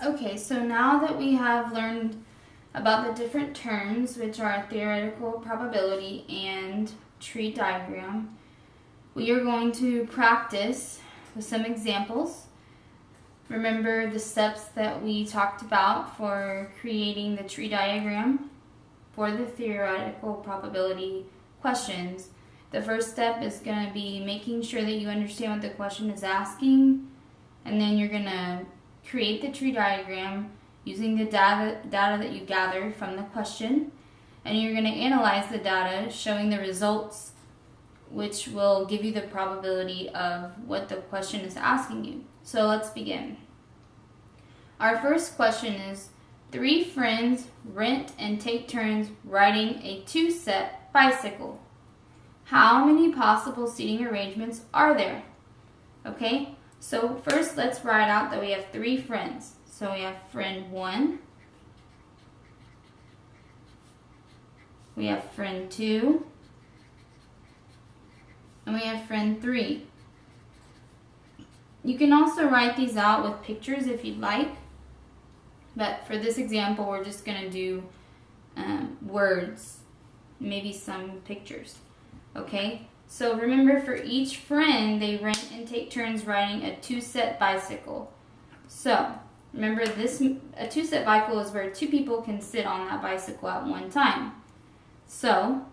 Okay, so now that we have learned about the different terms, which are theoretical probability and tree diagram, we are going to practice with some examples. Remember the steps that we talked about for creating the tree diagram for the theoretical probability questions. The first step is going to be making sure that you understand what the question is asking, and then you're going to create the tree diagram using the data that you gathered from the question, and you're going to analyze the data showing the results, which will give you the probability of what the question is asking you. So let's begin. Our first question is, 3 friends rent and take turns riding a 2-set bicycle. How many possible seating arrangements are there? Okay, so first let's write out that we have 3 friends. So we have friend 1, we have friend 2, and we have friend 3. You can also write these out with pictures if you'd like, but for this example we're just going to do words, maybe some pictures. Okay, so remember, for each friend they rent and take turns riding a 2-set bicycle. So remember, a 2-set bicycle is where 2 people can sit on that bicycle at one time. So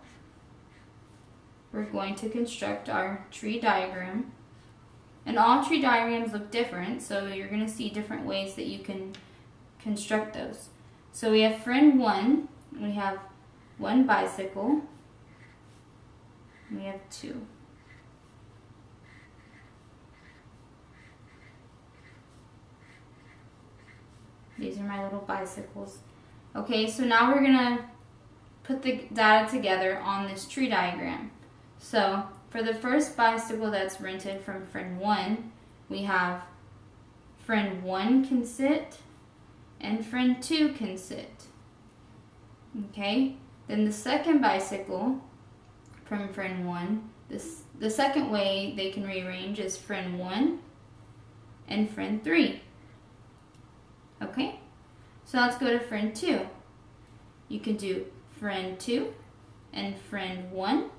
we're going to construct our tree diagram. And all tree diagrams look different, so you're going to see different ways that you can construct those. So we have friend 1, we have 1 bicycle, we have 2. These are my little bicycles. Okay, so now we're going to put the data together on this tree diagram. So for the first bicycle that's rented from friend 1, we have friend 1 can sit and friend 2 can sit. Okay, then the second bicycle from friend 1, the second way they can rearrange is friend 1 and friend 3. Okay, so let's go to friend 2. You can do friend 2 and friend 1.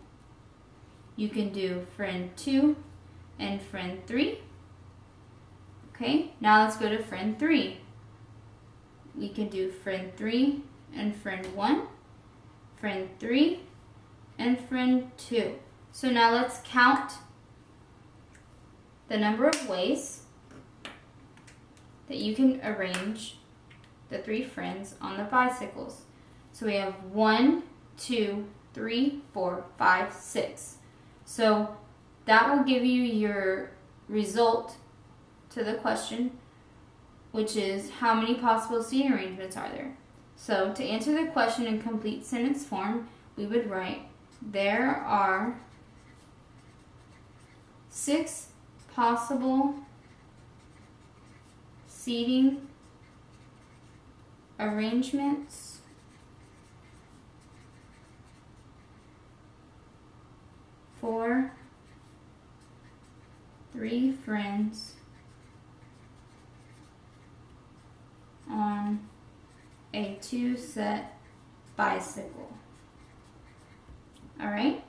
You can do friend 2 and friend 3. Okay, now let's go to friend 3. We can do friend 3 and friend 1, friend 3, and friend 2. So now let's count the number of ways that you can arrange the 3 friends on the bicycles. So we have 1, 2, 3, 4, 5, 6. So that will give you your result to the question, which is how many possible seating arrangements are there. So to answer the question in complete sentence form, we would write, there are 6 possible seating arrangements for 3 friends on a 2-set bicycle. Alright,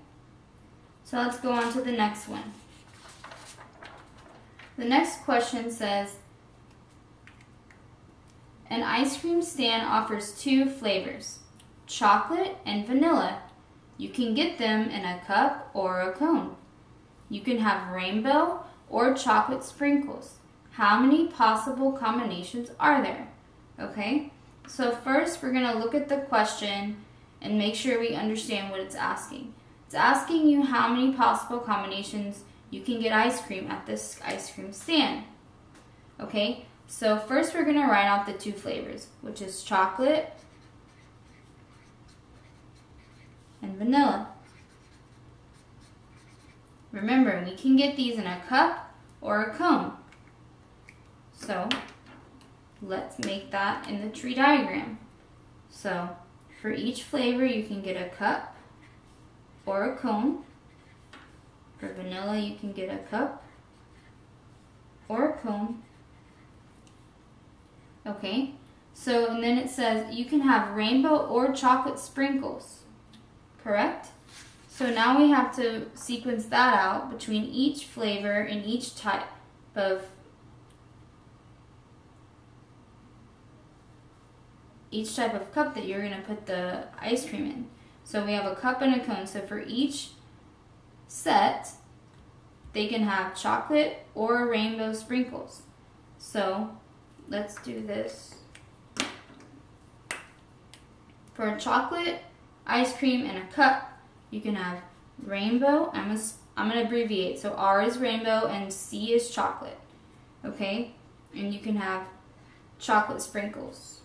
so let's go on to the next one. The next question says, an ice cream stand offers 2 flavors, chocolate and vanilla. You can get them in a cup or a cone. You can have rainbow or chocolate sprinkles. How many possible combinations are there? Okay, so first we're going to look at the question and make sure we understand what it's asking. It's asking you how many possible combinations you can get ice cream at this ice cream stand. Okay, so first we're going to write out the 2 flavors, which is chocolate and vanilla. Remember, we can get these in a cup or a cone. So let's make that in the tree diagram. So for each flavor you can get a cup or a cone. For vanilla you can get a cup or a cone. Okay, so and then it says you can have rainbow or chocolate sprinkles, correct? So now we have to sequence that out between each flavor and each type of cup that you're going to put the ice cream in. So we have a cup and a cone. So for each set, they can have chocolate or rainbow sprinkles. So let's do this. For a chocolate ice cream in a cup, you can have rainbow. I'm going to abbreviate. So R is rainbow and C is chocolate. Okay? And you can have chocolate sprinkles.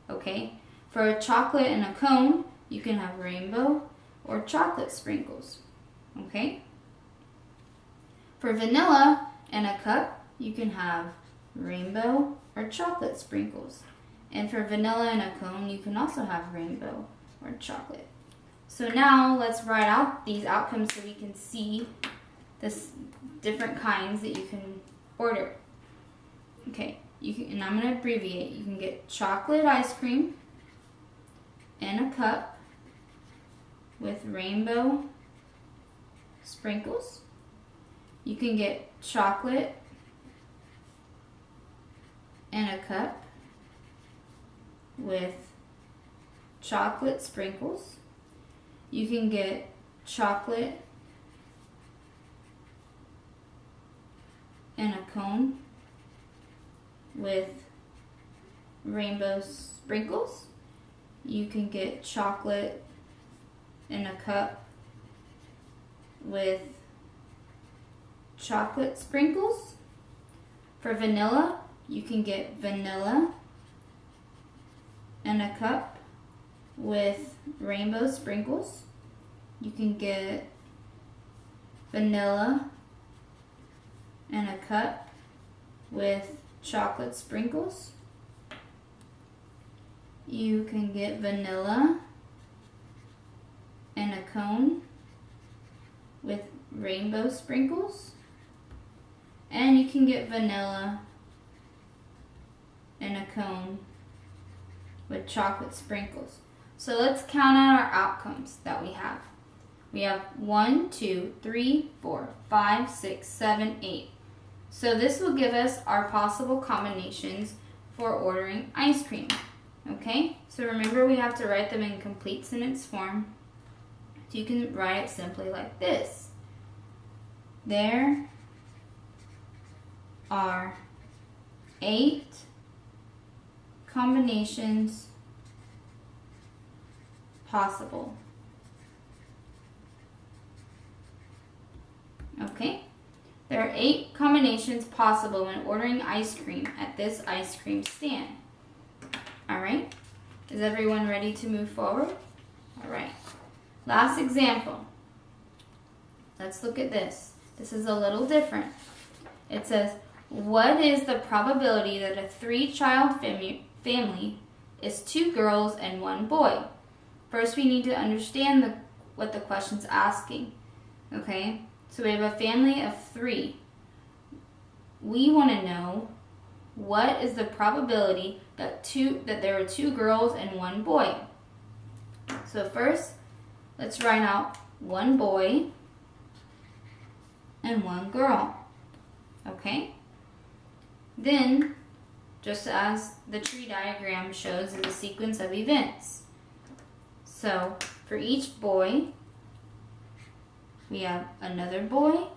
Okay? For a chocolate in a cone, you can have rainbow or chocolate sprinkles. Okay? For vanilla in a cup, you can have rainbow or chocolate sprinkles. And for vanilla in a cone, you can also have rainbow or chocolate. So now let's write out these outcomes so we can see the different kinds that you can order. Okay, and I'm going to abbreviate. You can get chocolate ice cream in a cup with rainbow sprinkles. You can get chocolate in a cup with chocolate sprinkles. You can get chocolate in a cone with rainbow sprinkles. You can get chocolate in a cup with chocolate sprinkles. For vanilla, you can get vanilla in a cup with rainbow sprinkles. You can get vanilla in a cup with chocolate sprinkles. You can get vanilla in a cone with rainbow sprinkles. And you can get vanilla in a cone with chocolate sprinkles. So let's count out our outcomes that we have. We have 1, 2, 3, 4, 5, 6, 7, 8. So this will give us our possible combinations for ordering ice cream. Okay, so remember we have to write them in complete sentence form. So you can write it simply like this. There are 8 combinations possible. Okay, there are 8 combinations possible when ordering ice cream at this ice cream stand. Alright, is everyone ready to move forward? Alright, last example. Let's look at this. This is a little different. It says, what is the probability that a 3-child family is 2 girls and 1 boy? First, we need to understand what the question's asking. Okay, so we have a family of 3. We want to know what is the probability that there are 2 girls and 1 boy. So first, let's write out 1 boy and 1 girl. Okay? Then, just as the tree diagram shows, is a sequence of events. So, for each boy, we have another boy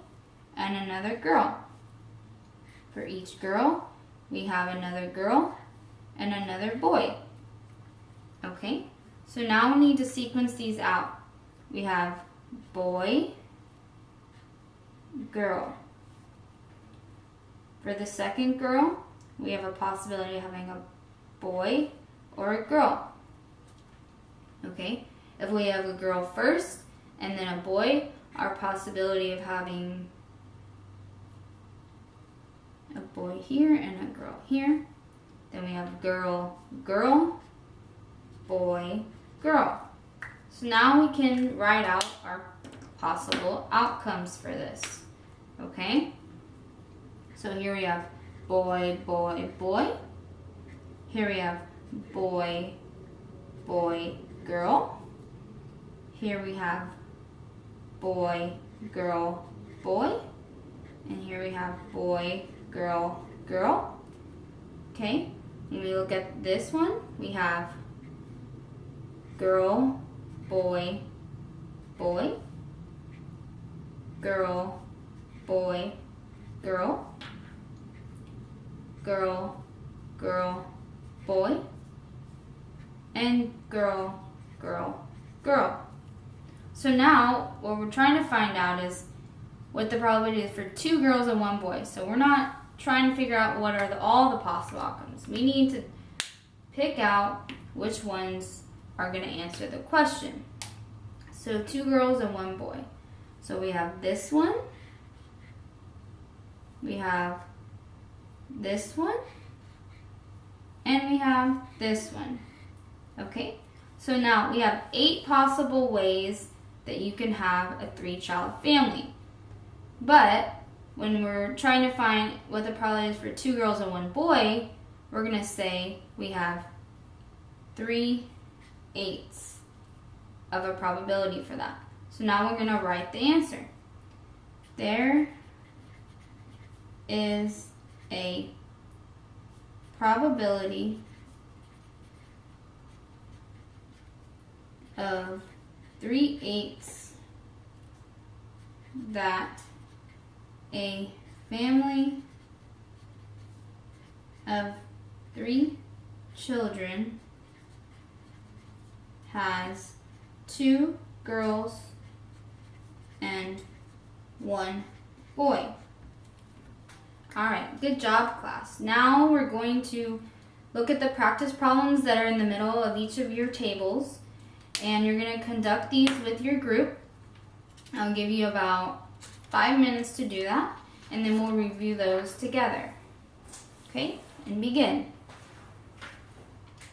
and another girl. For each girl, we have another girl and another boy. Okay? So now we need to sequence these out. We have boy, girl. For the second girl, we have a possibility of having a boy or a girl. Okay? If we have a girl first and then a boy, our possibility of having a boy here and a girl here. Then we have girl, girl, boy, girl. So now we can write out our possible outcomes for this. Okay? So here we have boy, boy, boy. Here we have boy, boy, girl. Here we have boy, girl, boy. And here we have boy, girl, girl. Okay, when we look at this one, we have girl, boy, boy, girl, boy, girl, girl, girl, boy, and girl, girl, girl. So now what we're trying to find out is what the probability is for 2 girls and 1 boy. So we're not trying to figure out what are all the possible outcomes. We need to pick out which ones are going to answer the question. So 2 girls and 1 boy. So we have this one, we have this one, and we have this one. Okay, so now we have 8 possible ways that you can have a 3-child family. But when we're trying to find what the probability is for 2 girls and 1 boy, we're going to say we have 3/8 of a probability for that. So now we're going to write the answer. There is a probability of 3/8 that a family of 3 children has 2 girls and 1 boy. Alright, good job, class. Now we're going to look at the practice problems that are in the middle of each of your tables, and you're going to conduct these with your group. I'll give you about 5 minutes to do that, and then we'll review those together. Okay, and begin.